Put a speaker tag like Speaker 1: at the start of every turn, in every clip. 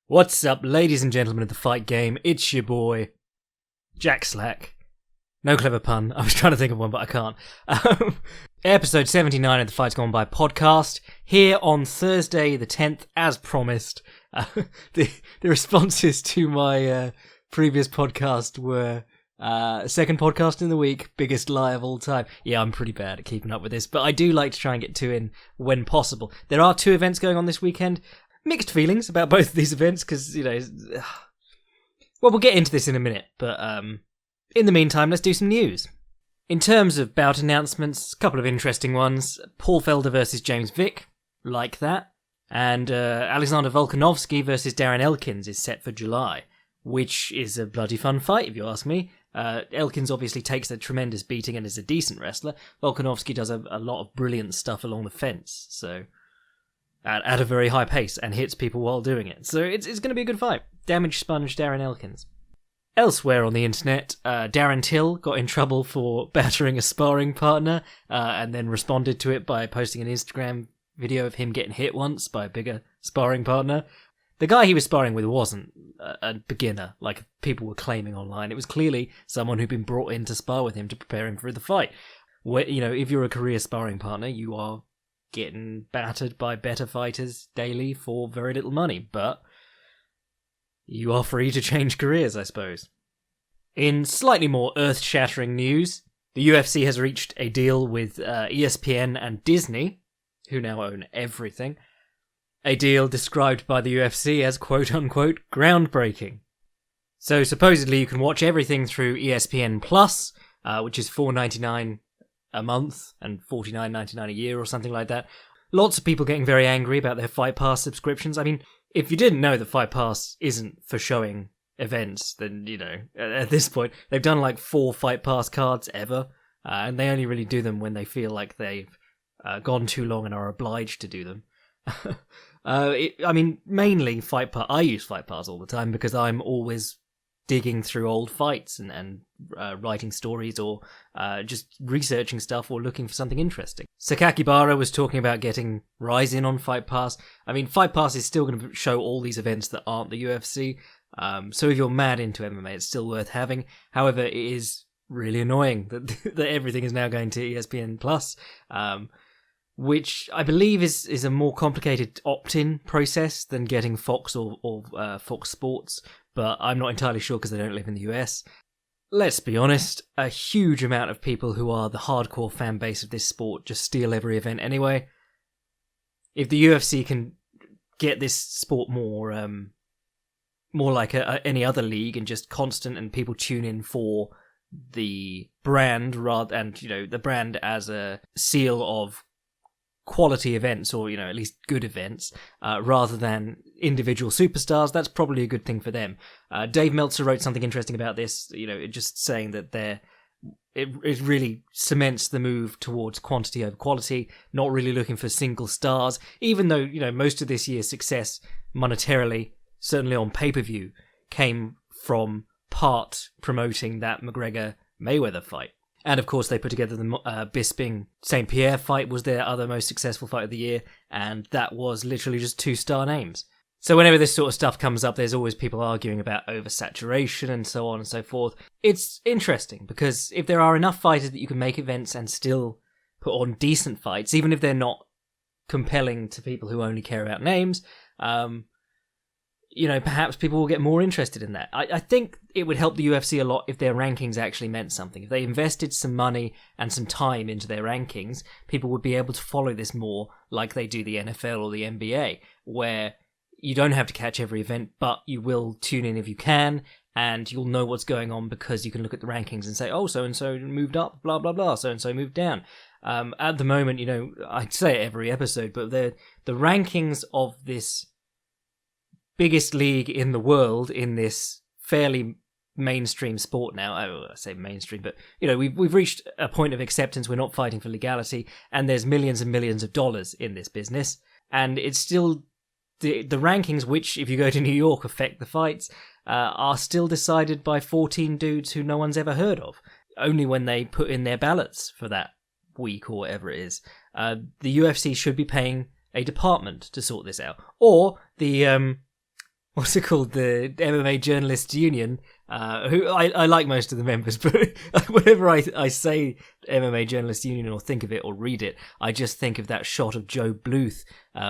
Speaker 1: What's up, ladies and gentlemen of the fight game? It's your boy, Jack Slack. No clever pun. I was trying to think of one, but I can't. Episode 79 of the Fights Gone By podcast, here on Thursday the 10th, as promised. The responses to my previous podcast were, second podcast in the week, biggest lie of all time. Yeah, I'm pretty bad at keeping up with this, but I do like to try and get two in when possible. There are two events going on this weekend. Mixed feelings about both of these events, because, well, we'll get into this in a minute, but in the meantime, let's do some news. In terms of bout announcements, a couple of interesting ones. Paul Felder versus James Vick, like that. And Alexander Volkanovski versus Darren Elkins is set for July, which is a bloody fun fight, if you ask me. Elkins obviously takes a tremendous beating and is a decent wrestler. Volkanovski does a lot of brilliant stuff along the fence, so at a very high pace, and hits people while doing it. So it's going to be a good fight. Damage sponge Darren Elkins. Elsewhere on the internet, Darren Till got in trouble for battering a sparring partner, and then responded to it by posting an Instagram video of him getting hit once by a bigger sparring partner. The guy he was sparring with wasn't a beginner, like people were claiming online. It was clearly someone who'd been brought in to spar with him to prepare him for the fight. Where, if you're a career sparring partner, you are getting battered by better fighters daily for very little money, but you are free to change careers, I suppose. In slightly more earth-shattering news, the UFC has reached a deal with ESPN and Disney, who now own everything. A deal described by the UFC as quote-unquote groundbreaking. So supposedly you can watch everything through ESPN Plus, which is $4.99 a month and $49.99 a year or something like that. Lots of people getting very angry about their Fight Pass subscriptions. I mean, if you didn't know that Fight Pass isn't for showing events, then, at this point, they've done like 4 Fight Pass cards ever, and they only really do them when they feel like they've gone too long and are obliged to do them. Mainly Fight Pass. I use Fight Pass all the time because I'm always digging through old fights and writing stories or just researching stuff or looking for something interesting. Sakakibara was talking about getting Rise in on Fight Pass. I mean, Fight Pass is still going to show all these events that aren't the UFC, so if you're mad into MMA, it's still worth having. However, it is really annoying that everything is now going to ESPN Plus, which I believe is a more complicated opt-in process than getting Fox or Fox Sports, but I'm not entirely sure because I don't live in the US. Let's be honest, a huge amount of people who are the hardcore fan base of this sport just steal every event anyway. If the UFC can get this sport more like any other league and just constant, and people tune in for the brand the brand as a seal of quality events, or at least good events, rather than individual superstars, that's probably a good thing for them. Dave Meltzer wrote something interesting about this, just saying that it really cements the move towards quantity over quality, not really looking for single stars, even though most of this year's success monetarily, certainly on pay-per-view, came from part promoting that McGregor-Mayweather fight. And of course, they put together the Bisping-St. Pierre fight, was their other most successful fight of the year, and that was literally just 2-star names. So whenever this sort of stuff comes up, there's always people arguing about oversaturation and so on and so forth. It's interesting, because if there are enough fighters that you can make events and still put on decent fights, even if they're not compelling to people who only care about names, perhaps people will get more interested in that. I think it would help the UFC a lot if their rankings actually meant something. If they invested some money and some time into their rankings, people would be able to follow this more like they do the NFL or the NBA, where you don't have to catch every event, but you will tune in if you can, and you'll know what's going on because you can look at the rankings and say, oh, so-and-so moved up, blah, blah, blah, so-and-so moved down. At the moment, I'd say it every episode, but the rankings of this biggest league in the world in this fairly mainstream sport now. I say mainstream, but we've reached a point of acceptance. We're not fighting for legality, and there's millions and millions of dollars in this business, and it's still the rankings, which if you go to New York affect the fights, are still decided by 14 dudes who no one's ever heard of, only when they put in their ballots for that week or whatever it is. The UFC should be paying a department to sort this out, or the what's it called, the MMA Journalists Union, who I like most of the members, but whenever I say MMA Journalists Union or think of it or read it, I just think of that shot of Joe Bluth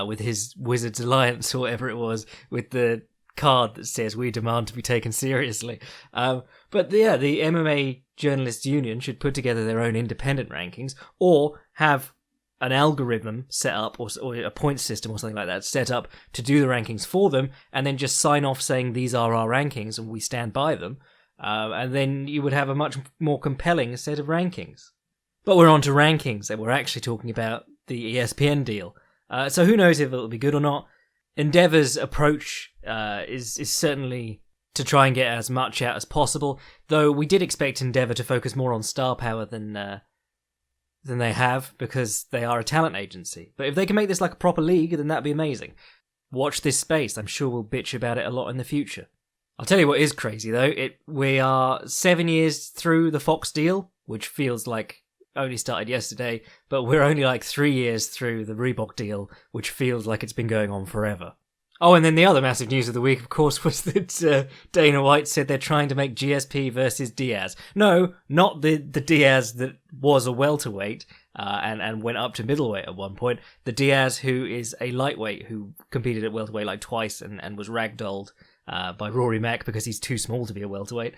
Speaker 1: with his Wizards Alliance or whatever it was, with the card that says "We demand to be taken seriously." But yeah, the MMA Journalists Union should put together their own independent rankings, or have an algorithm set up, or a point system or something like that set up to do the rankings for them, and then just sign off saying these are our rankings and we stand by them, and then you would have a much more compelling set of rankings. But we're on to rankings, and we're actually talking about the ESPN deal. So who knows if it'll be good or not. Endeavour's approach is certainly to try and get as much out as possible, though we did expect Endeavour to focus more on star power than they have, because they are a talent agency. But if they can make this like a proper league, then that'd be amazing. Watch this space. I'm sure we'll bitch about it a lot in the future. I'll tell you what is crazy, though. We are 7 years through the Fox deal, which feels like only started yesterday, but we're only like 3 years through the Reebok deal, which feels like it's been going on forever. Oh, and then the other massive news of the week, of course, was that Dana White said they're trying to make GSP versus Diaz. No, not the Diaz that was a welterweight and went up to middleweight at one point. The Diaz who is a lightweight who competed at welterweight like twice and was ragdolled by Rory Mack because he's too small to be a welterweight.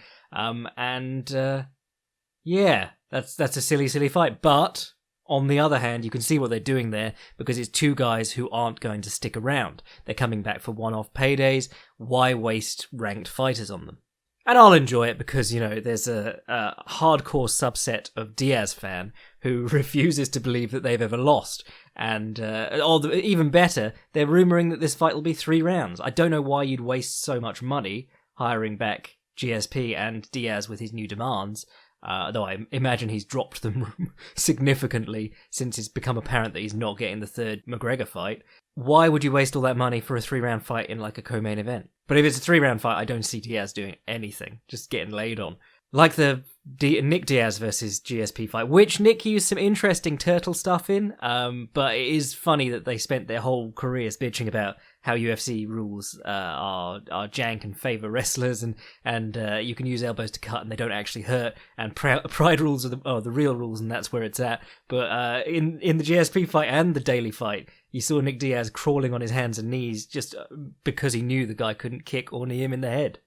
Speaker 1: Yeah, that's a silly fight. But on the other hand, you can see what they're doing there, because it's two guys who aren't going to stick around. They're coming back for one-off paydays. Why waste ranked fighters on them? And I'll enjoy it because, there's a hardcore subset of Diaz fan who refuses to believe that they've ever lost. And, even better, they're rumouring that this fight will be 3 rounds. I don't know why you'd waste so much money hiring back GSP and Diaz with his new demands. Though I imagine he's dropped them significantly since it's become apparent that he's not getting the third McGregor fight. Why would you waste all that money for a 3-round fight in like a co-main event? But if it's a 3-round fight, I don't see Diaz doing anything, just getting laid on. Like the Nick Diaz versus GSP fight, which Nick used some interesting turtle stuff in, but it is funny that they spent their whole careers bitching about how UFC rules are jank and favour wrestlers, and you can use elbows to cut and they don't actually hurt, and pride rules are the real rules, and that's where it's at. But in the GSP fight and the Daily fight, you saw Nick Diaz crawling on his hands and knees just because he knew the guy couldn't kick or knee him in the head.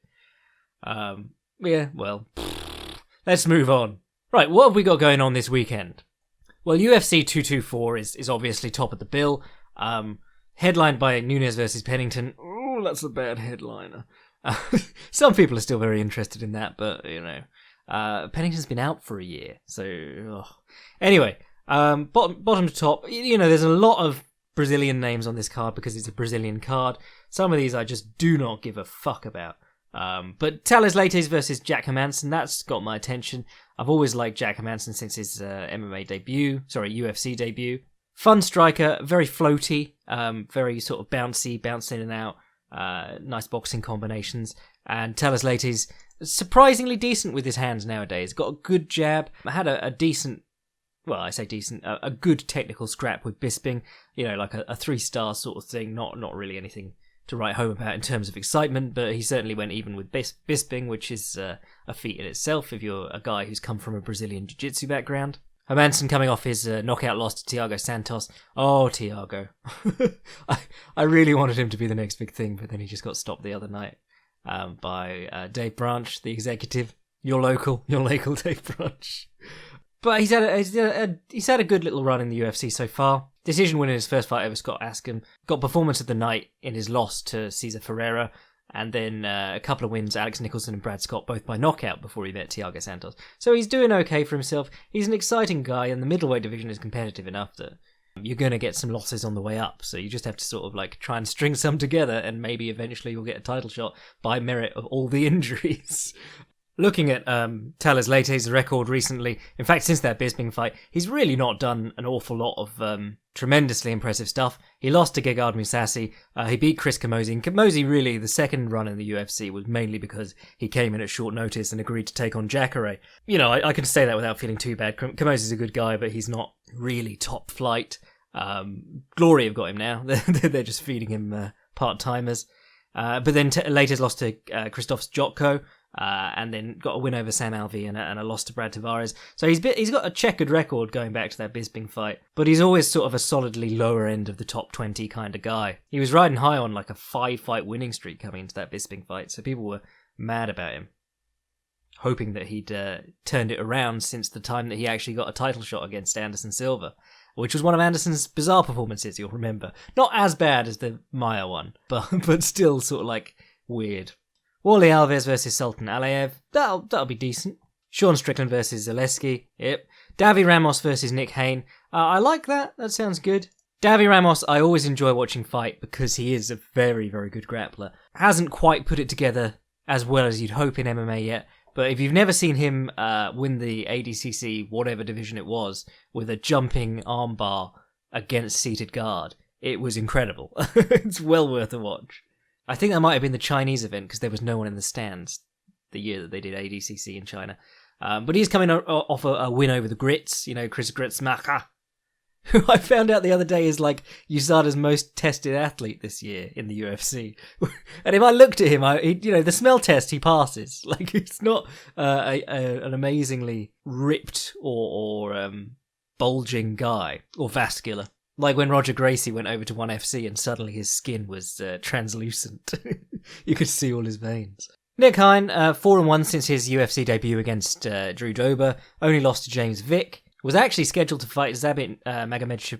Speaker 1: Yeah, well, let's move on. Right, what have we got going on this weekend? Well, UFC 224 is obviously top of the bill. Headlined by Nunes versus Pennington. Ooh, that's a bad headliner. Some people are still very interested in that, but, Pennington's been out for a year, so... Ugh. Anyway, bottom to top, there's a lot of Brazilian names on this card because it's a Brazilian card. Some of these I just do not give a fuck about. But Thales Leites versus Jack Hermansson, that's got my attention. I've always liked Jack Hermansson since his UFC debut. Fun striker, very floaty, very sort of bouncy, bounce in and out, nice boxing combinations. And Thales Leites, surprisingly decent with his hands nowadays. Got a good jab. I had a decent, well, I say decent, a good technical scrap with Bisping, like a 3-star sort of thing, not really anything to write home about in terms of excitement, but he certainly went even with Bisping, which is a feat in itself if you're a guy who's come from a Brazilian jiu-jitsu background. Hermansson coming off his knockout loss to Thiago Santos. Oh, Thiago. I really wanted him to be the next big thing, but then he just got stopped the other night by Dave Branch, the executive. Your local Dave Branch. But he's had a good little run in the UFC so far. Decision win in his first fight over Scott Askham. Got performance of the night in his loss to Cesar Ferreira. And then a couple of wins, Alex Nicholson and Brad Scott, both by knockout before he met Thiago Santos. So he's doing okay for himself. He's an exciting guy, and the middleweight division is competitive enough that you're going to get some losses on the way up. So you just have to sort of like try and string some together, and maybe eventually you'll get a title shot by merit of all the injuries. Looking at Thales Leites' record recently, in fact, since that Bisping fight, he's really not done an awful lot of tremendously impressive stuff. He lost to Gegard Mousasi, he beat Chris Camozzi, and Camozzi really, the second run in the UFC was mainly because he came in at short notice and agreed to take on Jacare. I can say that without feeling too bad. Camozzi's a good guy, but he's not really top flight. Glory have got him now. They're just feeding him part-timers. but then later lost to Krzysztof Jotko, and then got a win over Sam Alvey and a loss to Brad Tavares. So he's got a checkered record going back to that Bisping fight, but he's always sort of a solidly lower end of the top 20 kind of guy. He was riding high on like a 5-fight winning streak coming into that Bisping fight, so people were mad about him, hoping that he'd turned it around since the time that he actually got a title shot against Anderson Silva, which was one of Anderson's bizarre performances, you'll remember. Not as bad as the Maia one, but still sort of like weird. Wally Alves versus Sultan Alaev, that'll be decent. Sean Strickland versus Zaleski, yep. Davy Ramos versus Nick Hain, I like that sounds good. Davy Ramos, I always enjoy watching fight because he is a very, very good grappler. Hasn't quite put it together as well as you'd hope in MMA yet, but if you've never seen him win the ADCC, whatever division it was, with a jumping armbar against seated guard, it was incredible. It's well worth a watch. I think that might have been the Chinese event because there was no one in the stands the year that they did ADCC in China. But he's coming off a win over the Grits, Chris Gritsmacher, who I found out the other day is like USADA's most tested athlete this year in the UFC. And if I looked at him, the smell test he passes. Like, it's not an amazingly ripped or bulging guy or vascular. Like when Roger Gracie went over to ONE FC and suddenly his skin was translucent. You could see all his veins. Nick Hein, 4-1 since his UFC debut against Drew Dober. Only lost to James Vick. Was actually scheduled to fight Zabit Magomed,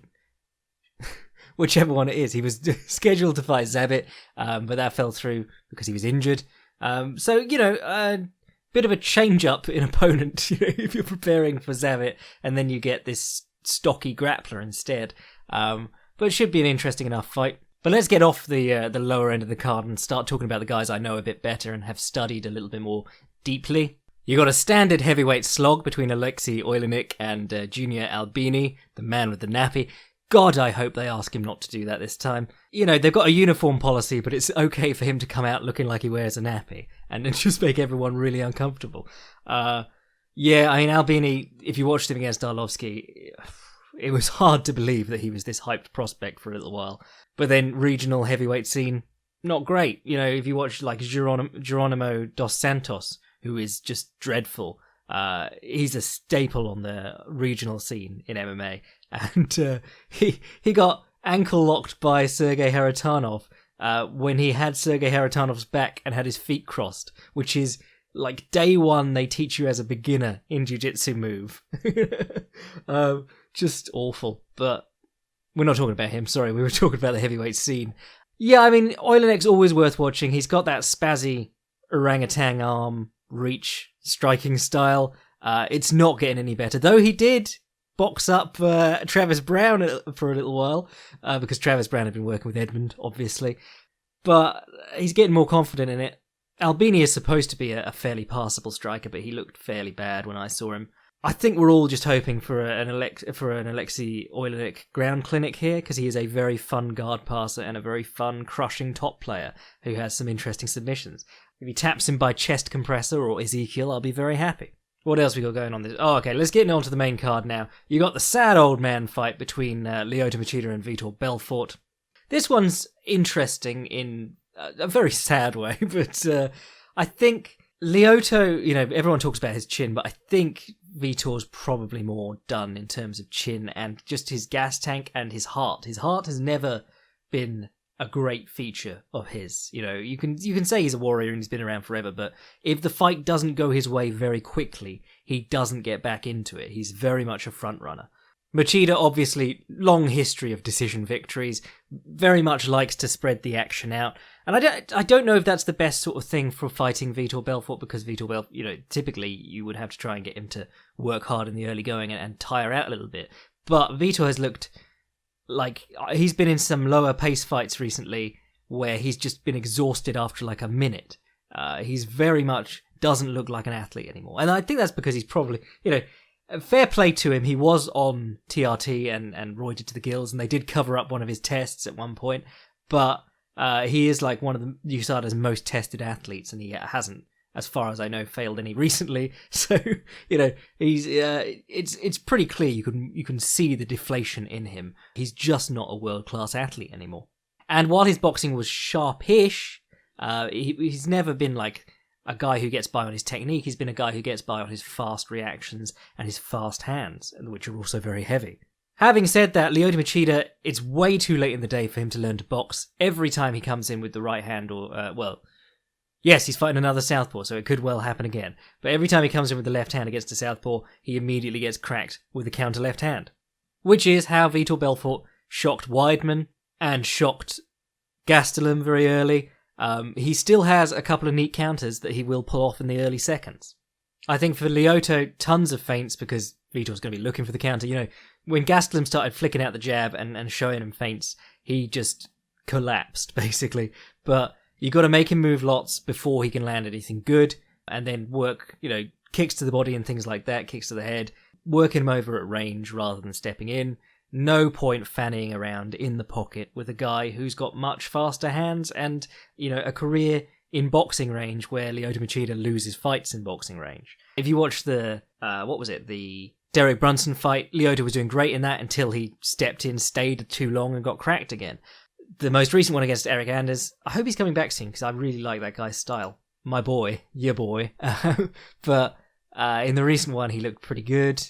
Speaker 1: whichever one it is. He was scheduled to fight Zabit, but that fell through because he was injured. So, a bit of a change-up in opponent, if you're preparing for Zabit, and then you get this stocky grappler instead. But it should be an interesting enough fight. But let's get off the lower end of the card and start talking about the guys I know a bit better and have studied a little bit more deeply. You got a standard heavyweight slog between Alexei Oleinik and Junior Albini, the man with the nappy. God, I hope they ask him not to do that this time. They've got a uniform policy, but it's okay for him to come out looking like he wears a nappy and just make everyone really uncomfortable. Albini, if you watched him against Arlovsky, it was hard to believe that he was this hyped prospect for a little while. But then regional heavyweight scene, not great. If you watch like Geronimo Dos Santos, who is just dreadful, he's a staple on the regional scene in MMA. And he got ankle locked by Sergei Haratanov when he had Sergei Haratanov's back and had his feet crossed, which is like day one they teach you as a beginner in jiu-jitsu move. Just awful. But we're not talking about him, sorry, we were talking about the heavyweight scene. Yeah, I mean, Oleinik's always worth watching. He's got that spazzy orangutan arm reach striking style. It's not getting any better, though he did box up Travis Brown for a little while, because Travis Brown had been working with Edmund, obviously. But he's getting more confident in it. Albini is supposed to be a fairly passable striker, but he looked fairly bad when I saw him. I think we're all just hoping for an Alexei Oleinik ground clinic here, because he is a very fun guard passer and a very fun crushing top player who has some interesting submissions. If he taps him by chest compressor or Ezekiel, I'll be very happy. What else we got going on this? Oh, okay, let's get on to the main card now. You got the sad old man fight between Lyoto Machida and Vitor Belfort. This one's interesting in a very sad way, but I think Lyoto, everyone talks about his chin, but I think Vitor's probably more done in terms of chin and just his gas tank and his heart. His heart has never been a great feature of his. You can say he's a warrior and he's been around forever, but if the fight doesn't go his way very quickly, he doesn't get back into it. He's very much a front runner. Machida, obviously, long history of decision victories, very much likes to spread the action out. And I don't know if that's the best sort of thing for fighting Vitor Belfort, because Vitor Belfort, typically you would have to try and get him to work hard in the early going and tire out a little bit. But Vitor has looked like he's been in some lower pace fights recently where he's just been exhausted after like a minute. He's very much doesn't look like an athlete anymore. And I think that's because he's probably, fair play to him, he was on TRT and roided to the gills, and they did cover up one of his tests at one point, but he is like one of the USADA's most tested athletes, and he hasn't, as far as I know, failed any recently. So, he's it's pretty clear you can see the deflation in him. He's just not a world-class athlete anymore. And while his boxing was sharpish, He's never been like a guy who gets by on his technique. He's been a guy who gets by on his fast reactions and his fast hands, which are also very heavy. Having said that, Lyoto Machida, it's way too late in the day for him to learn to box. Every time he comes in with the right hand yes, he's fighting another southpaw, so it could well happen again. But every time he comes in with the left hand against a southpaw, he immediately gets cracked with the counter left hand. Which is how Vitor Belfort shocked Weidman and shocked Gastelum very early. He still has a couple of neat counters that he will pull off in the early seconds. I think for Lyoto, tons of feints because Vitor's going to be looking for the counter. When Gastelum started flicking out the jab and showing him feints, he just collapsed, basically. But you got to make him move lots before he can land anything good, and then work, kicks to the body and things like that, kicks to the head, working him over at range rather than stepping in. No point fannying around in the pocket with a guy who's got much faster hands and, a career in boxing range where Lyoto Machida loses fights in boxing range. If you watch the Derek Brunson fight, Lyoto was doing great in that until he stepped in, stayed too long and got cracked again. The most recent one against Eric Anders, I hope he's coming back soon because I really like that guy's style. My boy, your boy. But in the recent one, he looked pretty good.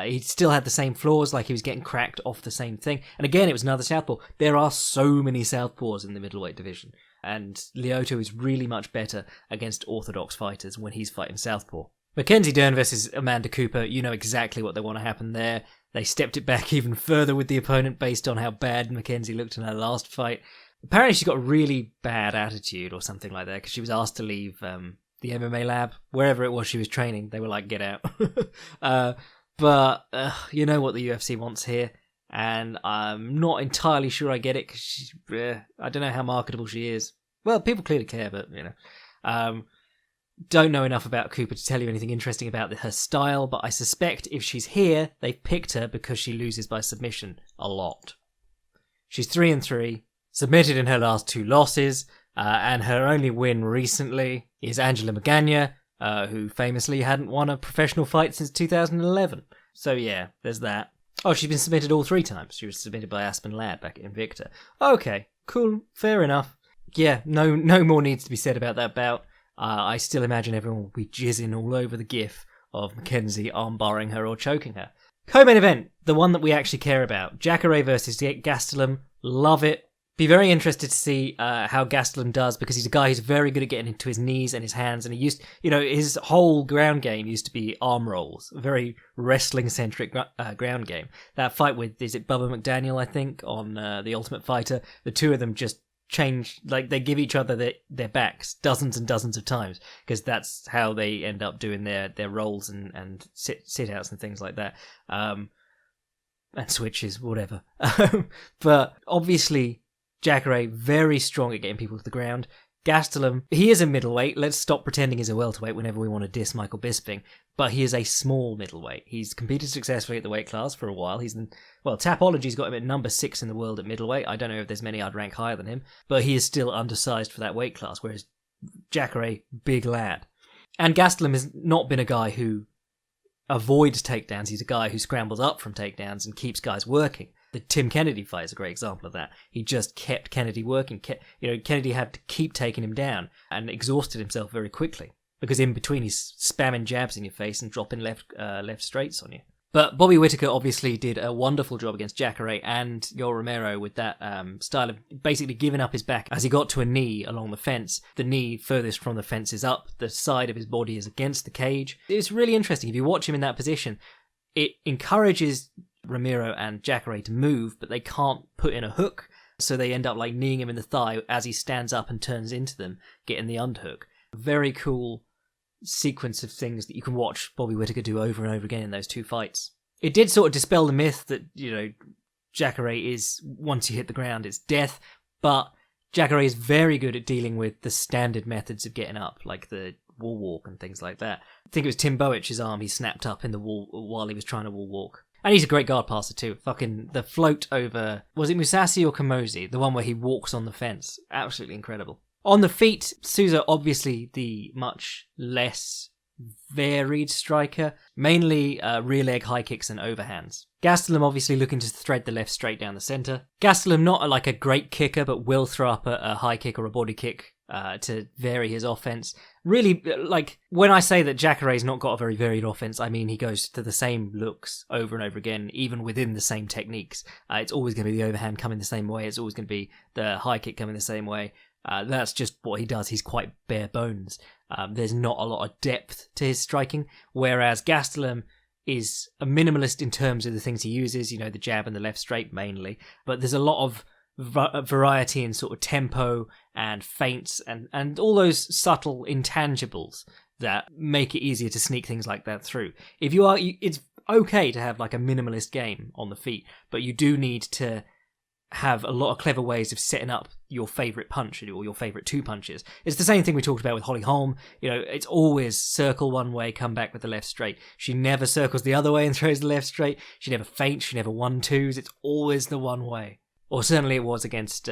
Speaker 1: He still had the same flaws, like he was getting cracked off the same thing. And again, it was another southpaw. There are so many southpaws in the middleweight division. And Lyoto is really much better against orthodox fighters when he's fighting southpaw. Mackenzie Dern versus Amanda Cooper, you know exactly what they want to happen there. They stepped it back even further with the opponent based on how bad Mackenzie looked in her last fight. Apparently she got a really bad attitude or something like that because she was asked to leave the MMA lab, wherever it was she was training. They were like, get out. But you know what the UFC wants here, and I'm not entirely sure I get it because I don't know how marketable she is. Well, people clearly care, but don't know enough about Cooper to tell you anything interesting about her style, but I suspect if she's here, they've picked her because she loses by submission a lot. She's 3-3, submitted in her last 2 losses, and her only win recently is Angela Magana, who famously hadn't won a professional fight since 2011. So yeah, there's that. Oh, she's been submitted all 3 times. She was submitted by Aspen Ladd back at Invicta. Okay, cool, fair enough. Yeah, no more needs to be said about that bout. I still imagine everyone will be jizzing all over the gif of Mackenzie armbarring her or choking her. Co-main event, the one that we actually care about. Jacare versus Gastelum. Love it. Be very interested to see how Gastelum does because he's a guy who's very good at getting into his knees and his hands, and he used, his whole ground game used to be arm rolls, a very wrestling-centric ground game. That fight with, is it Bubba McDaniel, I think, on The Ultimate Fighter, the two of them just change, like they give each other their backs dozens and dozens of times because that's how they end up doing their rolls and sit outs and things like that, and switches, whatever. But obviously Jacare very strong at getting people to the ground. Gastelum, he is a middleweight. Let's stop pretending he's a welterweight whenever we want to diss Michael Bisping. But he is a small middleweight. He's competed successfully at the weight class for a while. Tapology's got him at number 6 in the world at middleweight. I don't know if there's many I'd rank higher than him. But he is still undersized for that weight class, whereas Jacare, big lad. And Gastelum has not been a guy who avoids takedowns. He's a guy who scrambles up from takedowns and keeps guys working. The Tim Kennedy fight is a great example of that. He just kept Kennedy working. Kennedy had to keep taking him down and exhausted himself very quickly because in between he's spamming jabs in your face and dropping left straights on you. But Bobby Whittaker obviously did a wonderful job against Jacare and Yoel Romero with that style of basically giving up his back as he got to a knee along the fence. The knee furthest from the fence is up. The side of his body is against the cage. It's really interesting. If you watch him in that position, it encourages Romero and Jacare to move, but they can't put in a hook, so they end up like kneeing him in the thigh as he stands up and turns into them, getting the underhook. Very cool sequence of things that you can watch Bobby Whittaker do over and over again in those 2 fights. It did sort of dispel the myth that, Jacare is, once you hit the ground, it's death, but Jacare is very good at dealing with the standard methods of getting up, like the wall walk and things like that. I think it was Tim Bowich's arm he snapped up in the wall while he was trying to wall walk. And he's a great guard passer too. Fucking the float over, was it Musashi or Kamosi? The one where he walks on the fence. Absolutely incredible. On the feet, Souza obviously the much less varied striker. Mainly rear leg high kicks and overhands. Gastelum obviously looking to thread the left straight down the centre. Gastelum not like a great kicker, but will throw up a high kick or a body kick to vary his offense. Really, like, when I say that Jacare's not got a very varied offense, I mean he goes to the same looks over and over again, even within the same techniques. It's always going to be the overhand coming the same way. It's always going to be the high kick coming the same way. That's just what he does. He's quite bare bones. There's not a lot of depth to his striking, whereas Gastelum is a minimalist in terms of the things he uses, the jab and the left straight mainly, but there's a lot of variety in sort of tempo and feints and all those subtle intangibles that make it easier to sneak things like that through. It's okay to have like a minimalist game on the feet, but you do need to have a lot of clever ways of setting up your favourite punch or your favourite two punches. It's the same thing we talked about with Holly Holm. It's always circle one way, come back with the left straight. She never circles the other way and throws the left straight. She never feints, she never 1-2s. It's always the one way. Or certainly it was against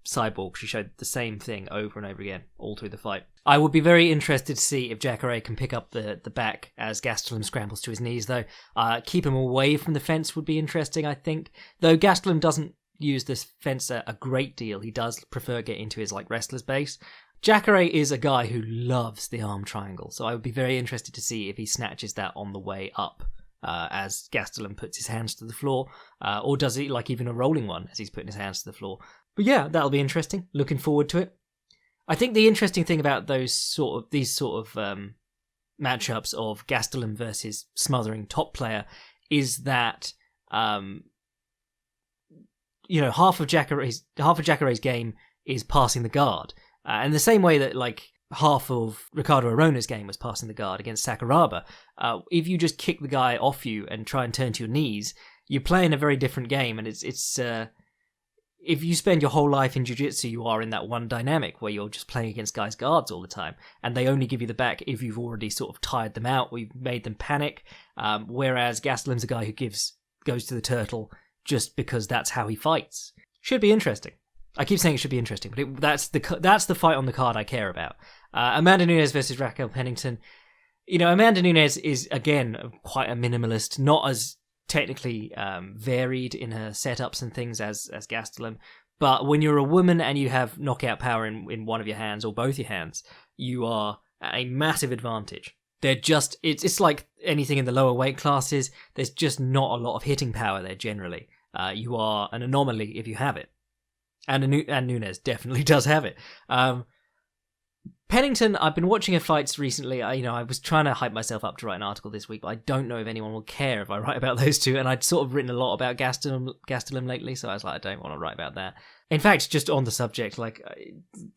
Speaker 1: Cyborg. She showed the same thing over and over again, all through the fight. I would be very interested to see if Jacare can pick up the back as Gastelum scrambles to his knees, though. Keep him away from the fence would be interesting, I think. Though Gastelum doesn't use this fence a great deal. He does prefer getting into his wrestler's base. Jacare is a guy who loves the arm triangle, so I would be very interested to see if he snatches that on the way up. As Gastelum puts his hands to the floor, or does he even a rolling one as he's putting his hands to the floor? But yeah, that'll be interesting. Looking forward to it. I think the interesting thing about these sort of matchups of Gastelum versus smothering top player is that half of Jacare's game is passing the guard, and the same way that half of Ricardo Arona's game was passing the guard against Sakuraba. If you just kick the guy off you and try and turn to your knees, you're playing a very different game. And it's if you spend your whole life in jiu-jitsu, you are in that one dynamic where you're just playing against guys' guards all the time, and they only give you the back if you've already sort of tired them out or you've made them panic. Whereas Gastelum's a guy who goes to the turtle just because that's how he fights. Should be interesting. I keep saying it should be interesting, but that's the fight on the card I care about. Amanda Nunes versus Raquel Pennington. Amanda Nunes is, again, quite a minimalist, not as technically varied in her setups and things as Gastelum. But when you're a woman and you have knockout power in one of your hands or both your hands, you are at a massive advantage. It's like anything in the lower weight classes. There's just not a lot of hitting power there generally. You are an anomaly if you have it. And Nunes definitely does have it. Pennington, I've been watching her fights recently. I was trying to hype myself up to write an article this week, but I don't know if anyone will care if I write about those two. And I'd sort of written a lot about Gastelum lately, so I was like, I don't want to write about that. In fact, just on the subject,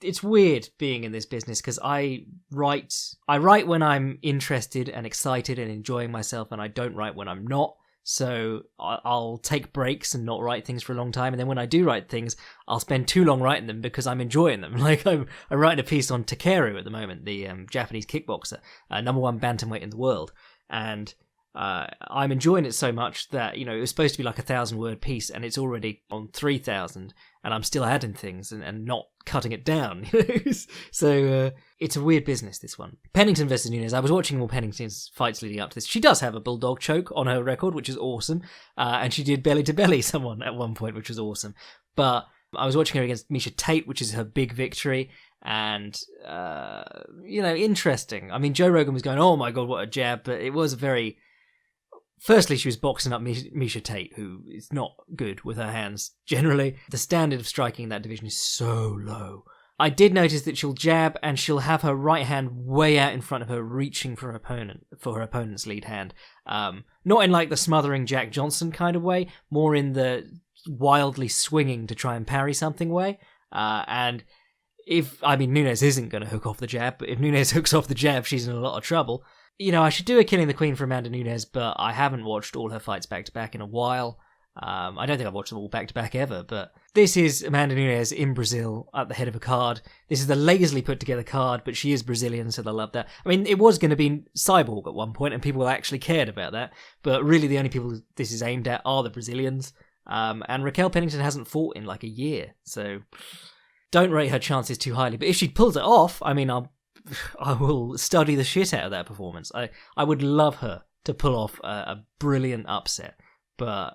Speaker 1: it's weird being in this business because I write when I'm interested and excited and enjoying myself, and I don't write when I'm not. So I'll take breaks and not write things for a long time, and then when I do write things, I'll spend too long writing them because I'm enjoying them. I'm writing a piece on Takeru at the moment, the Japanese kickboxer, number one bantamweight in the world, and I'm enjoying it so much that it was supposed to be like 1,000-word piece, and it's already on 3,000, and I'm still adding things and not cutting it down. So it's a weird business, this one. Pennington versus Nunes. I was watching all Pennington's fights leading up to this. She does have a bulldog choke on her record, which is awesome, and she did belly to belly someone at one point, which was awesome. But I was watching her against Miesha Tate, which is her big victory, and interesting. I mean, Joe Rogan was going, "Oh my god, what a jab!" But it was a very... Firstly, she was boxing up Miesha Tate, who is not good with her hands generally. The standard of striking in that division is so low. I did notice that she'll jab and she'll have her right hand way out in front of her, reaching for her opponent's lead hand. Not in the smothering Jack Johnson kind of way, more in the wildly swinging to try and parry something way. And Nunes isn't going to hook off the jab, but if Nunes hooks off the jab, she's in a lot of trouble. I should do a Killing the Queen for Amanda Nunes, but I haven't watched all her fights back-to-back in a while. I don't think I've watched them all back-to-back ever, but this is Amanda Nunes in Brazil at the head of a card. This is the lazily put-together card, but she is Brazilian, so they'll love that. I mean, it was going to be Cyborg at one point, and people actually cared about that, but really the only people this is aimed at are the Brazilians. And Raquel Pennington hasn't fought in a year, so don't rate her chances too highly. But if she pulls it off, I will study the shit out of that performance. I would love her to pull off a brilliant upset, but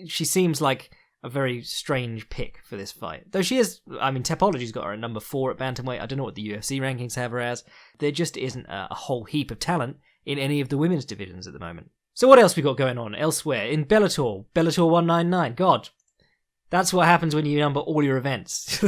Speaker 1: she seems like a very strange pick for this fight. Though she is, I mean, Topology's got her at number 4 at bantamweight. I don't know what the UFC rankings have her as. There just isn't a whole heap of talent in any of the women's divisions at the moment. So what else we got going on elsewhere? In Bellator 199. God, that's what happens when you number all your events.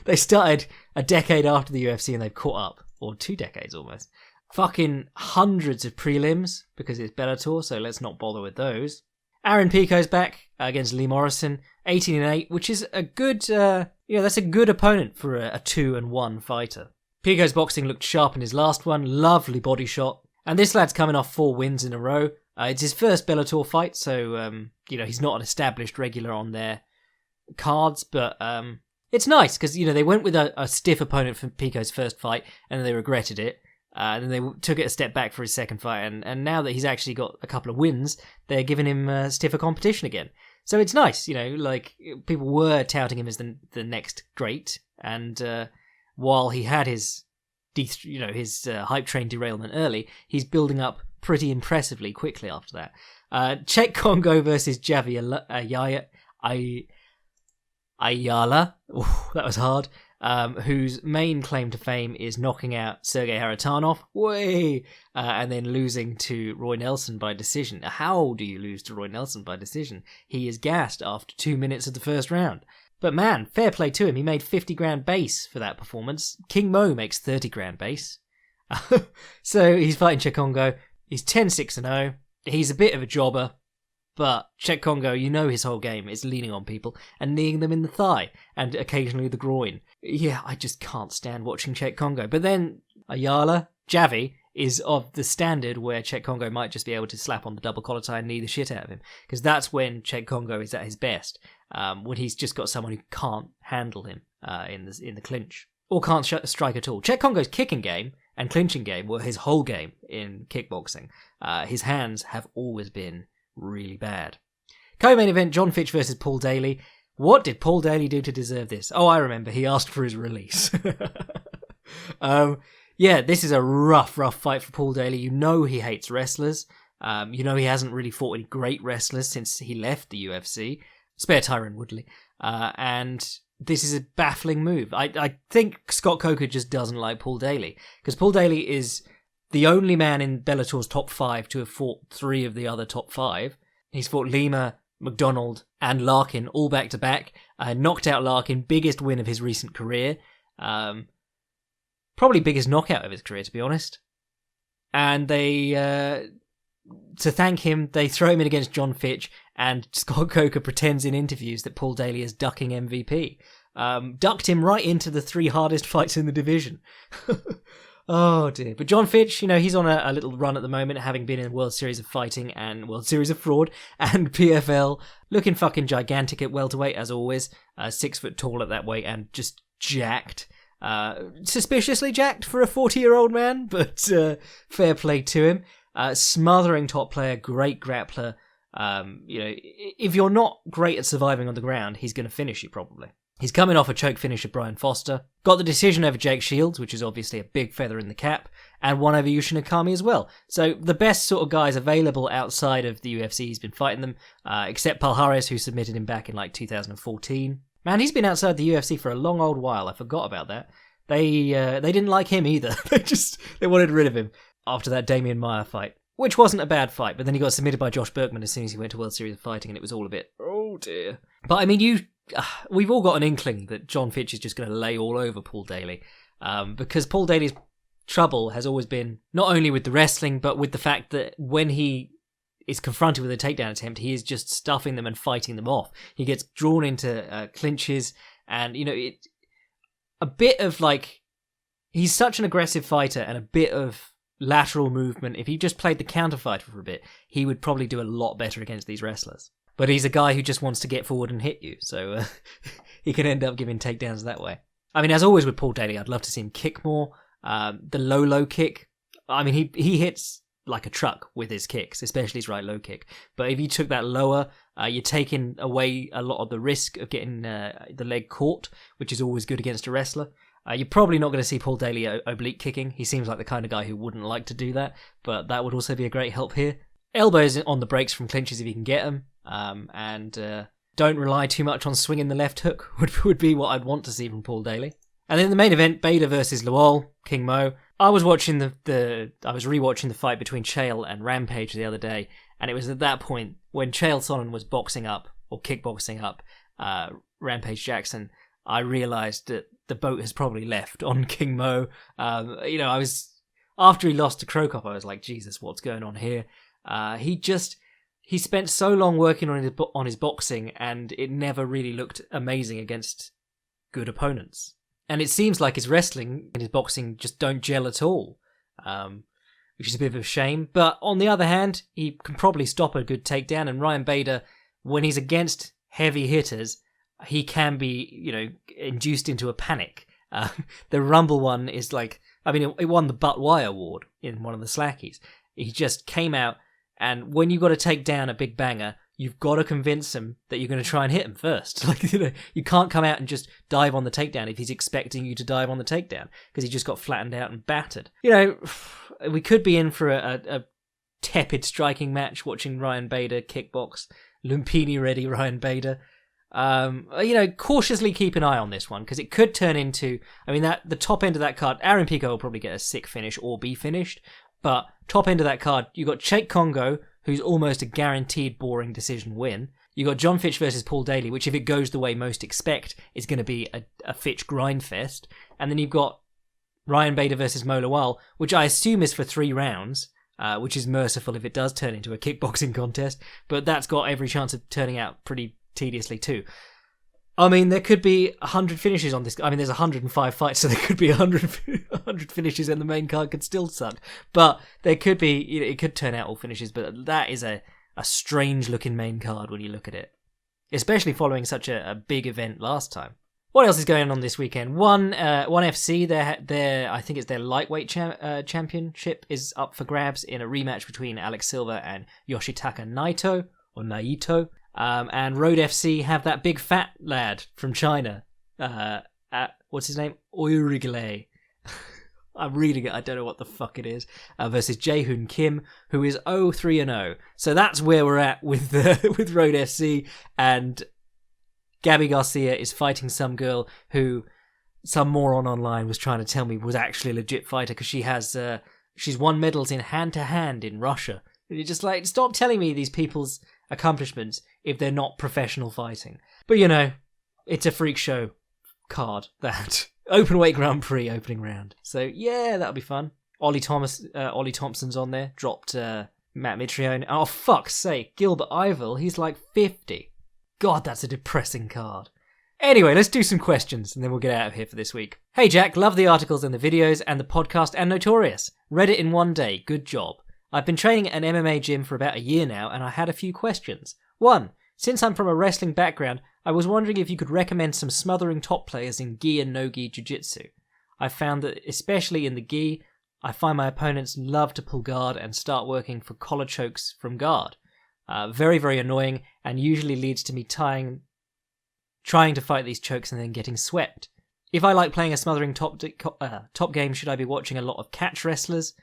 Speaker 1: They started a decade after the UFC and they've caught up. Or 2 decades almost. Fucking hundreds of prelims because it's Bellator, so let's not bother with those. Aaron Pico's back against Lee Morrison, 18-8, which is a good, that's a good opponent for a 2-1 fighter. Pico's boxing looked sharp in his last one, lovely body shot, and this lad's coming off 4 wins in a row. It's his first Bellator fight, so, he's not an established regular on their cards, but it's nice because, they went with a stiff opponent for Pico's first fight, and then they regretted it. And then they took it a step back for his second fight, and now that he's actually got a couple of wins, they're giving him stiffer competition again. So it's nice, people were touting him as the next great, and while he had his hype train derailment early, he's building up pretty impressively quickly after that. Czech Congo versus Javi Ayala. Ooh, that was hard. Whose main claim to fame is knocking out Sergey Haratanov, and then losing to Roy Nelson by decision. How do you lose to Roy Nelson by decision? He is gassed after 2 minutes of the first round. But man, fair play to him. He made 50 grand base for that performance. King Mo makes 30 grand base. So he's fighting Chekongo. He's 10-6-0. He's a bit of a jobber. But Czech Congo, his whole game is leaning on people and kneeing them in the thigh and occasionally the groin. Yeah, I just can't stand watching Czech Congo. But then Ayala, Javi, is of the standard where Czech Congo might just be able to slap on the double collar tie and knee the shit out of him. Because that's when Czech Congo is at his best, when he's just got someone who can't handle him in the clinch. Or can't strike at all. Czech Congo's kicking game and clinching game were his whole game in kickboxing. His hands have always been really bad. Co-main event, John Fitch versus Paul Daly. What did Paul Daly do to deserve this? Oh, I remember. He asked for his release. This is a rough fight for Paul Daly. He hates wrestlers. He hasn't really fought any great wrestlers since he left the UFC. Spare Tyron Woodley. And this is a baffling move. I think Scott Coker just doesn't like Paul Daly. Because Paul Daly is the only man in Bellator's top 5 to have fought 3 of the other top 5. He's fought Lima, McDonald, and Larkin all back-to-back. Knocked out Larkin, biggest win of his recent career. Probably biggest knockout of his career, to be honest. And they, to thank him, they throw him in against John Fitch, and Scott Coker pretends in interviews that Paul Daly is ducking MVP. Ducked him right into the 3 hardest fights in the division. Oh dear. But John Fitch, he's on a little run at the moment, having been in World Series of Fighting and World Series of Fraud and PFL. Looking fucking gigantic at welterweight, as always. 6 foot tall at that weight and just jacked. Suspiciously jacked for a 40-year-old man, but fair play to him. Smothering top player, great grappler. If you're not great at surviving on the ground, he's going to finish you probably. He's coming off a choke finish of Brian Foster. Got the decision over Jake Shields, which is obviously a big feather in the cap, and one over Yushin Akami as well. So the best sort of guys available outside of the UFC, he's been fighting them, except Palhares, who submitted him back in 2014. Man, he's been outside the UFC for a long old while. I forgot about that. They didn't like him either. They wanted rid of him after that Damian Maia fight, which wasn't a bad fight, but then he got submitted by Josh Bergman as soon as he went to World Series of Fighting, and it was all a bit, oh dear. But I mean, we've all got an inkling that John Fitch is just going to lay all over Paul Daly, because Paul Daly's trouble has always been not only with the wrestling, but with the fact that when he is confronted with a takedown attempt, he is just stuffing them and fighting them off. He gets drawn into clinches, and a bit of he's such an aggressive fighter, and a bit of lateral movement. If he just played the counter fighter for a bit, he would probably do a lot better against these wrestlers. But he's a guy who just wants to get forward and hit you, so he can end up giving takedowns that way. I mean, as always with Paul Daly, I'd love to see him kick more. The low kick, I mean, he hits like a truck with his kicks, especially his right low kick. But if you took that lower, you're taking away a lot of the risk of getting the leg caught, which is always good against a wrestler. You're probably not going to see Paul Daly oblique kicking. He seems like the kind of guy who wouldn't like to do that, but that would also be a great help here. Elbows on the brakes from clinches if you can get them. And don't rely too much on swinging the left hook would be what I'd want to see from Paul Daly. And then the main event, Bader versus Lawal, King Mo. I was watching I was rewatching the fight between Chael and Rampage the other day, and it was at that point when Chael Sonnen was boxing up or kickboxing up Rampage Jackson, I realised that the boat has probably left on King Mo. I was, after he lost to Krokop, I was like, Jesus, what's going on here? He spent so long working on his boxing, and it never really looked amazing against good opponents. And it seems like his wrestling and his boxing just don't gel at all, which is a bit of a shame. But on the other hand, he can probably stop a good takedown, and Ryan Bader, when he's against heavy hitters, he can be, induced into a panic. The Rumble one is like, it won the Butt Wire Award in one of the Slackies. He just came out, and when you've got to take down a big banger, you've got to convince him that you're going to try and hit him first. You can't come out and just dive on the takedown if he's expecting you to dive on the takedown, because he just got flattened out and battered. We could be in for a tepid striking match watching Ryan Bader kickbox. Lumpini ready Ryan Bader. Cautiously keep an eye on this one, because it could turn into, the top end of that card, Aaron Pico will probably get a sick finish or be finished, but top end of that card, you got Jake Congo, who's almost a guaranteed boring decision win. You got John Fitch versus Paul Daly, which if it goes the way most expect, is going to be a Fitch grind fest. And then you've got Ryan Bader versus Mo Lawal, which I assume is for 3 rounds, which is merciful if it does turn into a kickboxing contest, but that's got every chance of turning out pretty tediously too. There could be 100 finishes on this. There's 105 fights, so there could be 100 finishes and the main card could still suck. But there could be, it could turn out all finishes, but that is a strange looking main card when you look at it. Especially following such a big event last time. What else is going on this weekend? One FC, their I think it's their lightweight championship is up for grabs in a rematch between Alex Silva and Yoshitaka Naito, or Naito. And Road FC have that big fat lad from China. What's his name? Oirigle. I'm reading it, I don't know what the fuck it is. Versus Jae-Hoon Kim, who is 0-3-0. So that's where we're at with with Road FC. And Gabby Garcia is fighting some girl who some moron online was trying to tell me was actually a legit fighter, because she's won medals in hand-to-hand in Russia. And you're just like, stop telling me these people's accomplishments if they're not professional fighting. But it's a freak show card, that Openweight Grand Prix opening round. So yeah, that'll be fun. Ollie Thompson's on there, dropped Matt Mitrione. Oh fuck's sake, Gilbert Ivell, he's like 50. God, that's a depressing card. Anyway, let's do some questions and then we'll get out of here for this week. Hey Jack, love the articles and the videos and the podcast and Notorious. Read it in one day, good job. I've been training at an MMA gym for about a year now, and I had a few questions. 1. Since I'm from a wrestling background, I was wondering if you could recommend some smothering top players in gi and no-gi jiu-jitsu. I've found that, especially in the gi, I find my opponents love to pull guard and start working for collar chokes from guard. Very, very annoying, and usually leads to me trying to fight these chokes and then getting swept. If I like playing a smothering top game, should I be watching a lot of catch wrestlers?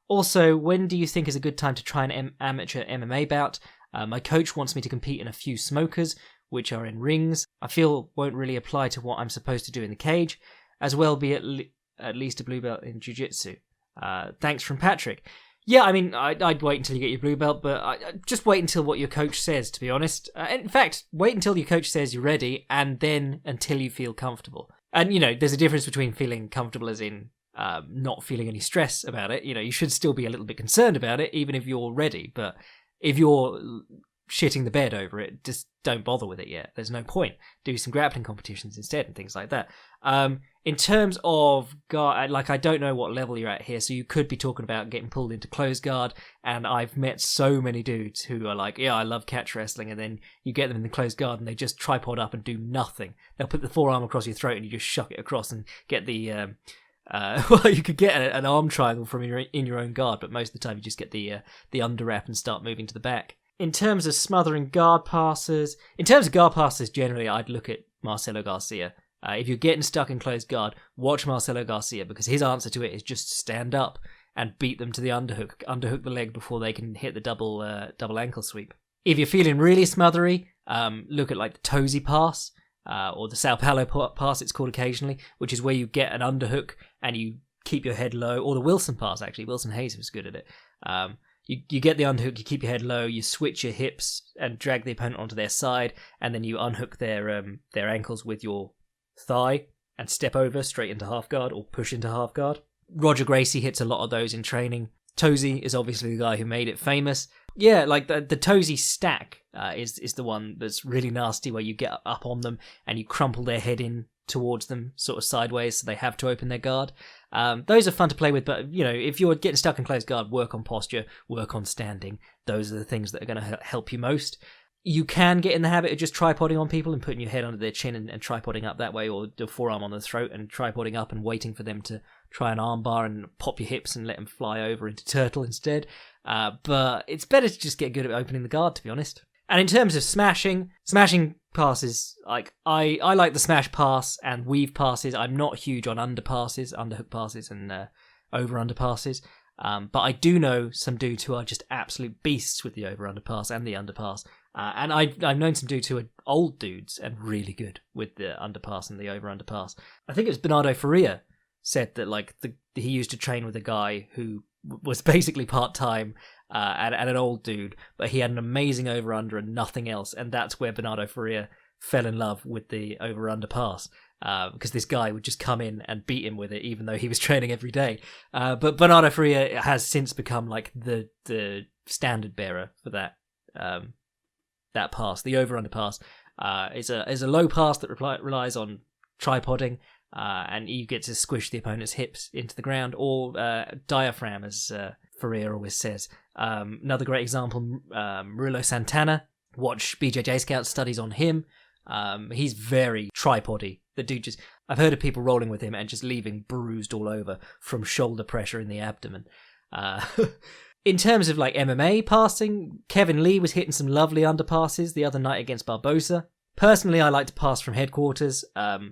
Speaker 1: Also, when do you think is a good time to try an amateur MMA bout? My coach wants me to compete in a few smokers, which are in rings. I feel won't really apply to what I'm supposed to do in the cage, as well be at least a blue belt in jiu-jitsu. Thanks from Patrick. Yeah, I'd wait until you get your blue belt, but just wait until what your coach says, to be honest. In fact, wait until your coach says you're ready, and then until you feel comfortable. And, there's a difference between feeling comfortable as in not feeling any stress about it. You should still be a little bit concerned about it, even if you're ready. But if you're shitting the bed over it, just don't bother with it yet. There's no point. Do some grappling competitions instead and things like that. In terms of guard, I don't know what level you're at here, so you could be talking about getting pulled into closed guard, and I've met so many dudes who are like, yeah, I love catch wrestling, and then you get them in the closed guard and they just tripod up and do nothing. They'll put the forearm across your throat and you just shuck it across and get the... you could get an arm triangle from in your own guard, but most of the time you just get the under wrap and start moving to the back. In terms of smothering guard passes, generally I'd look at Marcelo Garcia. If you're getting stuck in closed guard, watch Marcelo Garcia, because his answer to it is just stand up and beat them to the underhook the leg before they can hit the double ankle sweep. If you're feeling really smothery, look at like the Tozy pass, or the Sao Paulo pass it's called occasionally, which is where you get an underhook and you keep your head low, or the Wilson pass actually. Wilson Hayes was good at it. You get the underhook, you keep your head low, you switch your hips and drag the opponent onto their side, and then you unhook their ankles with your thigh and step over straight into half guard or push into half guard. Roger Gracie hits a lot of those in training. Tozy is obviously the guy who made it famous. Yeah, like the Tozy stack is the one that's really nasty, where you get up on them and you crumple their head in towards them sort of sideways, so they have to open their guard. Those are fun to play with, but if you're getting stuck in close guard, work on posture, work on standing. Those are the things that are going to help you most. You can get in the habit of just tripoding on people and putting your head under their chin and tripoding up that way, or the forearm on the throat and tripoding up and waiting for them to try an armbar and pop your hips and let them fly over into turtle instead. But it's better to just get good at opening the guard, to be honest. And in terms of smashing passes, like I like the smash pass and weave passes. I'm not huge on underhook passes and over-under passes. But I do know some dudes who are just absolute beasts with the over-under pass and the underpass. And I've known some dudes who are old dudes and really good with the underpass and the over-under pass. I think it was Bernardo Faria said that he used to train with a guy who was basically part-time and an old dude, but he had an amazing over-under and nothing else. And that's where Bernardo Faria fell in love with the over-under pass. Because this guy would just come in and beat him with it, even though he was training every day. But Bernardo Faria has since become like the standard bearer for that pass. The over-under pass is a low pass that relies on tripoding, and you get to squish the opponent's hips into the ground, or diaphragm, as Faria always says. Another great example, Murillo Santana. Watch BJJ Scout studies on him. He's very tripody. The dude I've heard of people rolling with him and just leaving bruised all over from shoulder pressure in the abdomen. In terms of like MMA passing, Kevin Lee was hitting some lovely underpasses the other night against Barbosa. Personally, I like to pass from headquarters,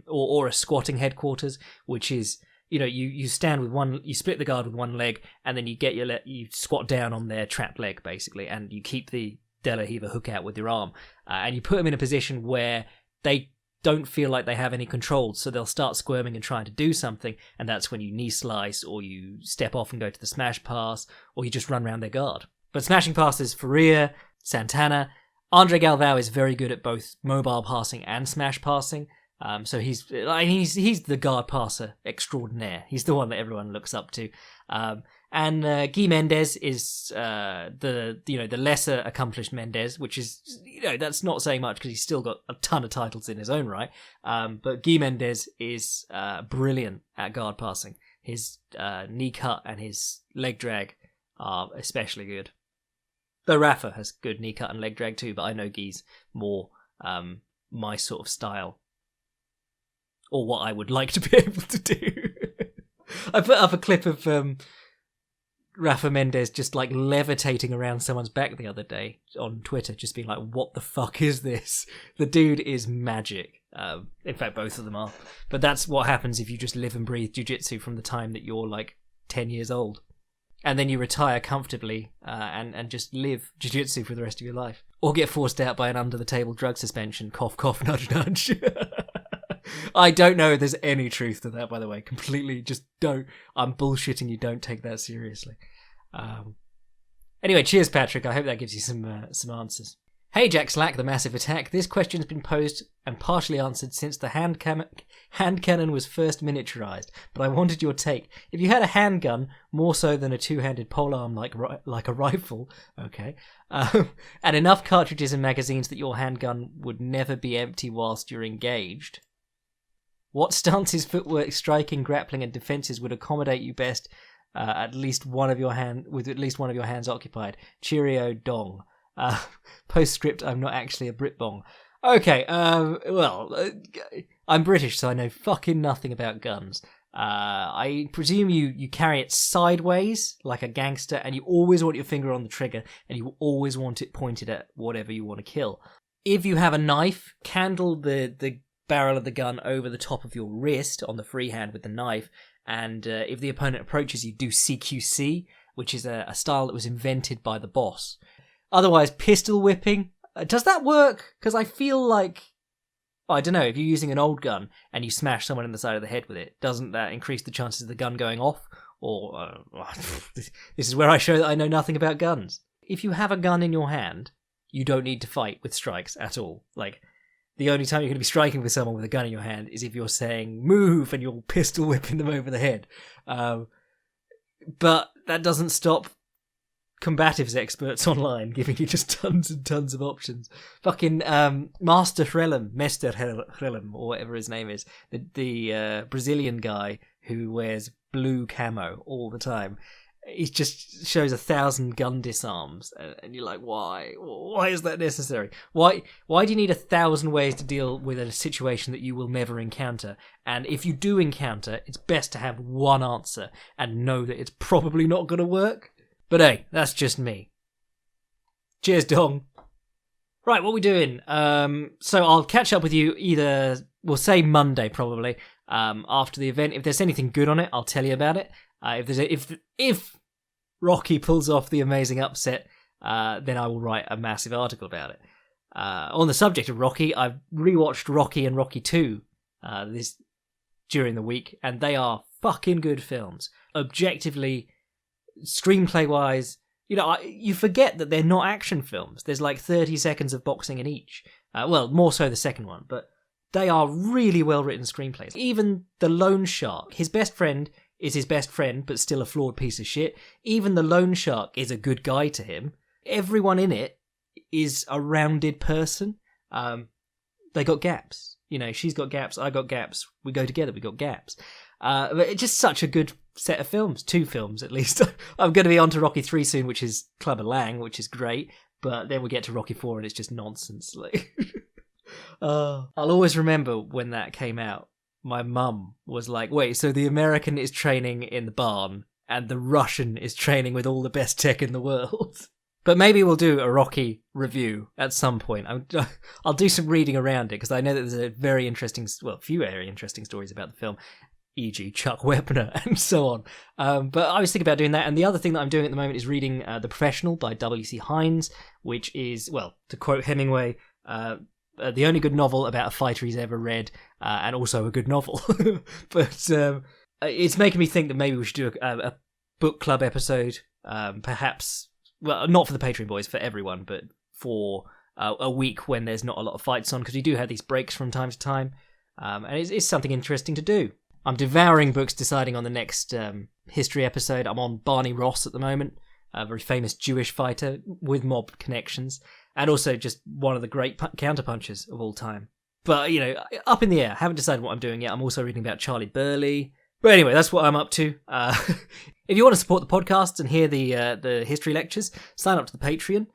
Speaker 1: or a squatting headquarters, which is, you stand with one, you split the guard with one leg, and then you get you squat down on their trapped leg basically, and you keep the De La Riva hook out with your arm, and you put them in a position where they don't feel like they have any control, so they'll start squirming and trying to do something, and that's when you knee slice, or you step off and go to the smash pass, or you just run around their guard. But smashing passes, Faria, Santana, Andre Galvao is very good at both mobile passing and smash passing, so he's the guard passer extraordinaire. He's the one that everyone looks up to. And Guy Mendez is the lesser accomplished Mendez, which is, that's not saying much because he's still got a ton of titles in his own right. But Guy Mendez is brilliant at guard passing. His knee cut and his leg drag are especially good. Though Rafa has good knee cut and leg drag too, but I know Guy's more my sort of style. Or what I would like to be able to do. I put up a clip of Rafa Mendez just like levitating around someone's back the other day on Twitter, just being like, what the fuck is this? The dude is magic. In fact, both of them are. But that's what happens if you just live and breathe jiu-jitsu from the time that you're like 10 years old. And then you retire comfortably and just live jiu-jitsu for the rest of your life. Or get forced out by an under-the-table drug suspension. Cough, cough, nudge, nudge. I don't know if there's any truth to that, by the way. Completely just don't. I'm bullshitting you. Don't take that seriously. Anyway, cheers, Patrick. I hope that gives you some answers. Hey, Jack Slack, the Massive Attack. This question's been posed and partially answered since the hand cannon was first miniaturized, but I wanted your take. If you had a handgun, more so than a two-handed polearm like a rifle, okay, and enough cartridges and magazines that your handgun would never be empty whilst you're engaged, what stances, footwork, striking, grappling, and defenses would accommodate you best with at least one of your hands occupied? Cheerio, dong. Postscript: I'm not actually a Brit-bong. Okay, I'm British, so I know fucking nothing about guns. I presume you carry it sideways like a gangster, and you always want your finger on the trigger, and you always want it pointed at whatever you want to kill. If you have a knife, candle the barrel of the gun over the top of your wrist on the free hand with the knife, and if the opponent approaches you, do CQC, which is a style that was invented by the boss. Otherwise, pistol whipping, Does that work? Because I feel like, I don't know, if you're using an old gun and you smash someone in the side of the head with it, doesn't that increase the chances of the gun going off? Or, this is where I show that I know nothing about guns. If you have a gun in your hand, you don't need to fight with strikes at all. Like, the only time you're going to be striking with someone with a gun in your hand is if you're saying, move, and you're pistol whipping them over the head. But that doesn't stop combatives experts online giving you just tons and tons of options. Fucking Mester Hrelem, or whatever his name is, the Brazilian guy who wears blue camo all the time. He just shows 1,000 gun disarms, and you're like, why? Why is that necessary? Why do you need 1,000 ways to deal with a situation that you will never encounter? And if you do encounter, it's best to have one answer and know that it's probably not going to work. But hey, that's just me. Cheers, Dong. Right, what are we doing? So I'll catch up with you either, we'll say Monday probably, after the event. If there's anything good on it, I'll tell you about it. If Rocky pulls off the amazing upset, then I will write a massive article about it. On the subject of Rocky, I've rewatched Rocky and Rocky 2 during the week, and they are fucking good films. Objectively, screenplay-wise, you forget that they're not action films. There's like 30 seconds of boxing in each. Well, more so the second one, but they are really well-written screenplays. Even the loan shark, his best friend is his best friend, but still a flawed piece of shit. Even the loan shark is a good guy to him. Everyone in it is a rounded person. They got gaps. She's got gaps, I got gaps. We go together, we got gaps. But it's just such a good set of films. 2 films, at least. I'm going to be on to Rocky 3 soon, which is Clubber Lang, which is great. But then we get to Rocky 4 and it's just nonsense. I'll always remember when that came out. My mum was like, wait, so the American is training in the barn and the Russian is training with all the best tech in the world. But maybe we'll do a Rocky review at some point. I'll do some reading around it, because I know that there's a few very interesting stories about the film, e.g. Chuck Wepner and so on. But I was thinking about doing that. And the other thing that I'm doing at the moment is reading The Professional by W.C. Hines, which is, well, to quote Hemingway, the only good novel about a fighter he's ever read, and also a good novel. But it's making me think that maybe we should do a book club episode, perhaps, well, not for the Patreon boys, for everyone, but for a week when there's not a lot of fights on, because we do have these breaks from time to time, and it's something interesting to do. I'm devouring books, deciding on the next history episode. I'm on Barney Ross at the moment, a very famous Jewish fighter with mob connections, and also just one of the great counterpunchers of all time. But, up in the air. Haven't decided what I'm doing yet. I'm also reading about Charlie Burley. But anyway, that's what I'm up to. If you want to support the podcast and hear the history lectures, sign up to the Patreon.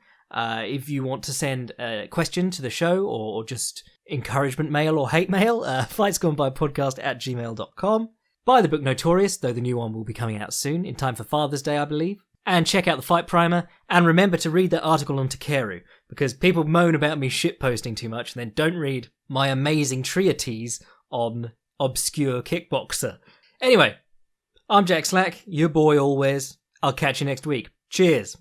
Speaker 1: If you want to send a question to the show, or just encouragement mail or hate mail, fightsgoneby@gmail.com. Buy the book Notorious, though the new one will be coming out soon, in time for Father's Day, I believe. And check out the Fight Primer, and remember to read that article on Takeru, because people moan about me shitposting too much and then don't read my amazing treatise on obscure kickboxer. Anyway, I'm Jack Slack, your boy always. I'll catch you next week. Cheers.